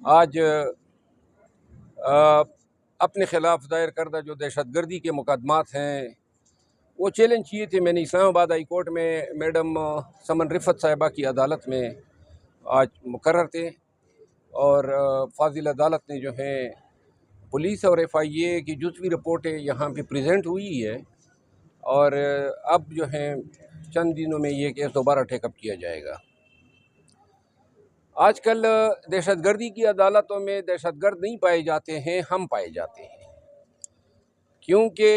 आज अपने ख़िलाफ़ दायर करदा जो दहशतगर्दी के मुकदमात हैं वो चैलेंज किए थे। मैंने इस्लामाबाद हाई कोर्ट में मैडम समन रिफ़त साहिबा की अदालत में आज मुकर्रर थे और फाजिल अदालत ने जो है पुलिस और FIA की जुज़वी रिपोर्टें यहाँ पे प्रेजेंट हुई है और अब जो है चंद दिनों में ये केस दोबारा टेकअप किया जाएगा। आजकल दहशतगर्दी की अदालतों में दहशतगर्द नहीं पाए जाते हैं, हम पाए जाते हैं, क्योंकि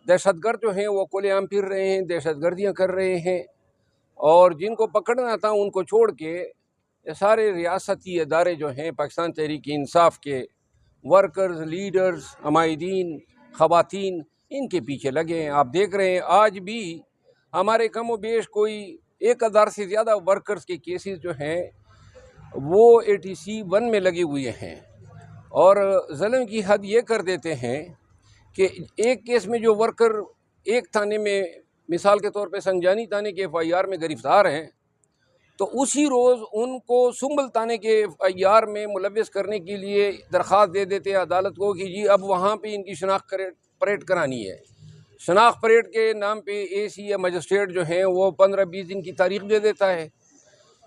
दहशतगर्द जो हैं वो खुलेआम फिर रहे हैं, दहशतगर्दियाँ कर रहे हैं और जिनको पकड़ना था उनको छोड़ के ये सारे रियासती इदारे जो हैं पाकिस्तान तहरीक इंसाफ के वर्कर्स, लीडर्स, अमायदीन, ख़वातीन इनके पीछे लगे हैं। आप देख रहे हैं आज भी हमारे कम व बेश कोई 1000 से ज़्यादा वर्कर्स के केसेस जो हैं वो ATC 1 में लगे हुए हैं और ज़ुल्म की हद ये कर देते हैं कि एक केस में जो वर्कर एक थाने में मिसाल के तौर पे संजानी थाने के FIR में गिरफ़्तार हैं तो उसी रोज़ उनको सुंबल थाने के FIR में मुलव्वस करने के लिए दरख्वास्त दे देते हैं अदालत को कि जी अब वहाँ पे इनकी शनाख्त परेड करानी है। शनाख्त परेड के नाम पे AC या मजिस्ट्रेट जो हैं वो 15-20 दिन की तारीख दे देता है।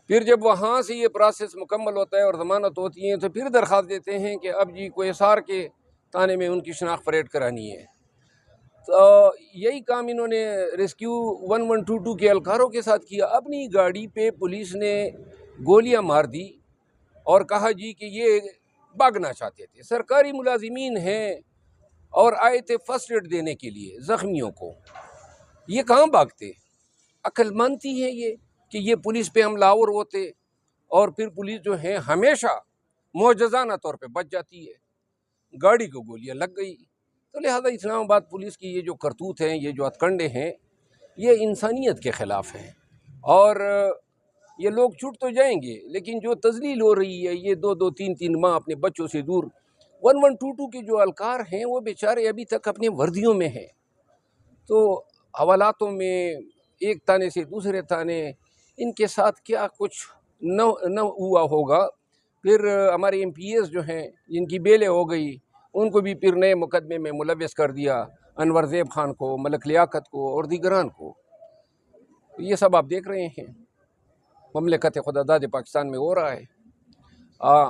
फिर जब वहाँ से ये प्रोसेस मुकम्मल होता है और ज़मानत होती है तो फिर दरख्वास्त देते हैं कि अब जी कोई SR के थाने में उनकी शनाख्त परेड करानी है। तो यही काम इन्होंने रेस्क्यू 1122 के एहलकारों के साथ किया। अपनी गाड़ी पे पुलिस ने गोलियां मार दी और कहा जी कि ये भागना चाहते थे। सरकारी मुलाजिमीन हैं और आए थे फर्स्ट एड देने के लिए ज़ख्मियों को, ये कहाँ भागते? अक्ल मानती है ये कि ये पुलिस पे हमलावर होते और फिर पुलिस जो है हमेशा मोजज़ाना तौर पे बच जाती है। गाड़ी को गोलियां लग गई। तो लिहाजा इस्लामाबाद पुलिस की ये जो करतूत हैं, ये जो हथकंडे हैं, ये इंसानियत के ख़िलाफ़ हैं और ये लोग छूट तो जाएंगे लेकिन जो तजलील हो रही है ये 2-2, 3-3 माह अपने बच्चों से दूर 1122 के जो अलकार हैं वो बेचारे अभी तक अपने वर्दियों में हैं। तो हवालातों में एक थाने से दूसरे थाने इनके साथ क्या कुछ न हुआ होगा। फिर हमारे MPs जो हैं जिनकी बेलें हो गई उनको भी फिर नए मुकदमे में मुलव्वस कर दिया, अनवर ज़ेब खान को, मलक लियाकत को और दीगरान को। ये सब आप देख रहे हैं ममलकत खुदादाद पाकिस्तान में हो रहा है।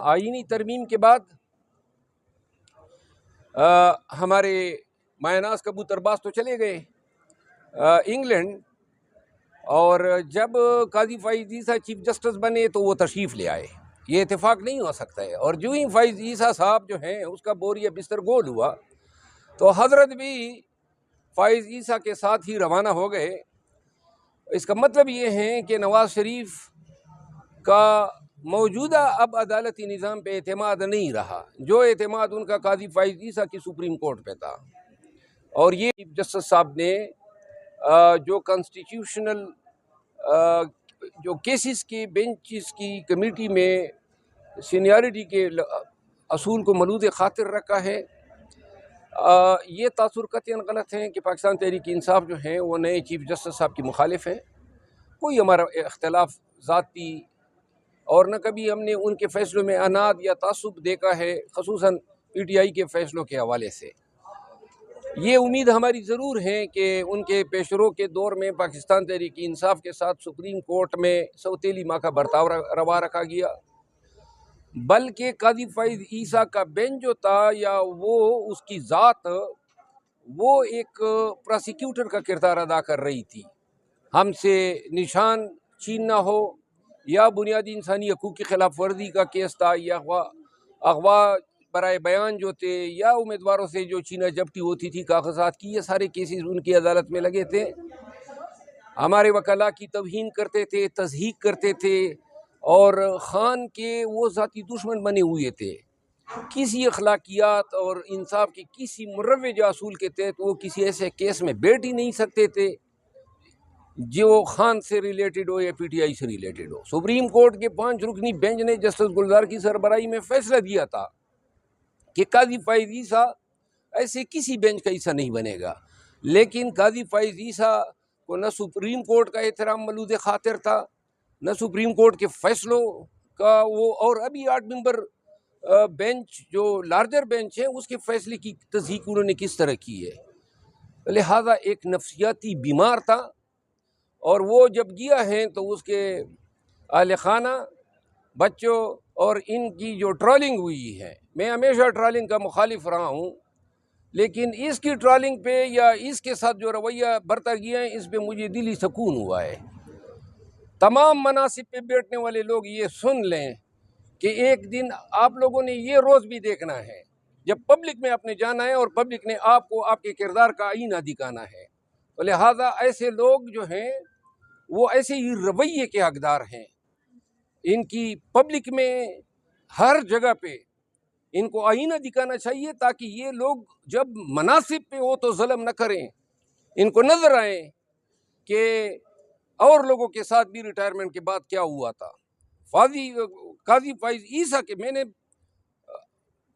आईनी तरमीम के बाद हमारे मायनाज कबूतरबाज तो चले गए इंग्लैंड और जब काजी फ़ाइज़ ईसा चीफ जस्टिस बने तो वो तशरीफ़ ले आए। ये इत्तेफाक नहीं हो सकता है और जो ही फ़ाइज़ ईसा साहब जो हैं उसका बोरिया बिस्तर गोल हुआ तो हज़रत भी फ़ाइज़ ईसा के साथ ही रवाना हो गए। इसका मतलब ये है कि नवाज़ शरीफ का मौजूदा अब अदालती निज़ाम पे एतमाद नहीं रहा, जो एतमाद उनका काजी फ़ाइज़ ईसा की सुप्रीम कोर्ट पे था। और ये चीफ जस्टिस साहब ने जो कॉन्स्टिट्यूशनल जो केसेस के बेंचेस की कमेटी में सीनियरिटी के असूल को मलूद ख़ातिर रखा है। ये तासुर कतईन गलत है कि पाकिस्तान तहरीक इंसाफ जो हैं वो नए चीफ जस्टिस साहब की मुखालिफ हैं। कोई हमारा इख्तलाफ ज़ाती और न कभी हमने उनके फ़ैसलों में अनाद या तासुब देखा है, ख़ुसूसन PTI के फ़ैसलों के हवाले से। ये उम्मीद हमारी ज़रूर है कि उनके पेशरो के दौर में पाकिस्तान तहरीक इंसाफ के साथ सुप्रीम कोर्ट में सौतेली माँ का बर्ताव रवा रखा गया, बल्कि काजी फ़ाइज़ ईसा का बेंच जो था या वो उसकी ज़ात वो एक प्रोसिक्यूटर का किरदार अदा कर रही थी। हमसे निशान छीनना हो या बुनियादी इंसानी हकूक़ की खिलाफ वर्जी का केस था या अगवा बराए बयान जो थे या उम्मीदवारों से जो छीना झपटी होती थी कागजात की, ये सारे केसेस उनकी अदालत में लगे थे। हमारे वकला की तौहीन करते थे, तज़हीक करते थे और ख़ान के वो ज़ाती दुश्मन बने हुए थे। किसी अखलाकियात और इंसाफ के किसी मुरव्वज असूल के तहत वो किसी ऐसे केस में बैठ ही नहीं सकते थे जो ख़ान से रिलेटेड हो या PTI से रिलेटेड हो। सुप्रीम कोर्ट के 5 रुकनी बेंच ने जस्टिस गुलजार की सरबराही में फैसला दिया था कि काजी फ़ाइज़ ईसा ऐसे किसी बेंच का हिस्सा नहीं बनेगा, लेकिन काजी फ़ाइज़ ईसा को न सुप्रीम कोर्ट का एहतराम मलूद ख़ातिर था, न सुप्रीम कोर्ट के फ़ैसलों का वो, और अभी 8 मेंबर बेंच जो लार्जर बेंच है उसके फैसले की तस्दीक उन्होंने किस तरह की है। लिहाजा एक नफ्सियाती बीमार था, और वो जब गया है तो उसके आले खाना, बच्चों और इनकी जो ट्रॉलिंग हुई है, मैं हमेशा ट्रॉलिंग का मुखालिफ रहा हूँ, लेकिन इसकी ट्रॉलिंग पे या इसके साथ जो रवैया बरता गया है इस पे मुझे दिली सुकून हुआ है। तमाम मनासिब पे बैठने वाले लोग ये सुन लें कि एक दिन आप लोगों ने ये रोज़ भी देखना है जब पब्लिक में आपने जाना है और पब्लिक ने आपको आपके किरदार का आईना दिखाना है। तो लिहाजा ऐसे लोग जो हैं वो ऐसे ही रवैये के हकदार हैं। इनकी पब्लिक में हर जगह पे इनको आईना दिखाना चाहिए ताकि ये लोग जब मनासिब पे हो तो जुल्म न करें, इनको नजर आए कि और लोगों के साथ भी रिटायरमेंट के बाद क्या हुआ था। काजी फाइज ईसा के मैंने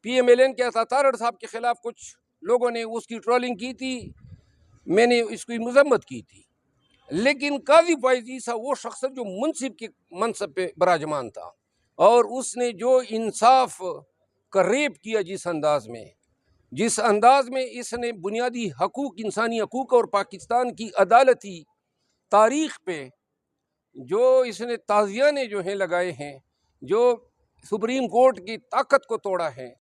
PMLN के तारड़ साहब के खिलाफ कुछ लोगों ने उसकी ट्रोलिंग की थी, मैंने इसकी मजम्मत की थी, लेकिन काजी फाइज ईसा वो शख्स जो मुनसिब के मनसब पे बराजमान था और उसने जो इंसाफ का रेप किया, जिस अंदाज में इसने बुनियादी हकूक, इंसानी हकूक और पाकिस्तान की अदालती तारीख पे जो इसने ताज़ियाने जो हैं लगाए हैं, जो सुप्रीम कोर्ट की ताकत को तोड़ा है,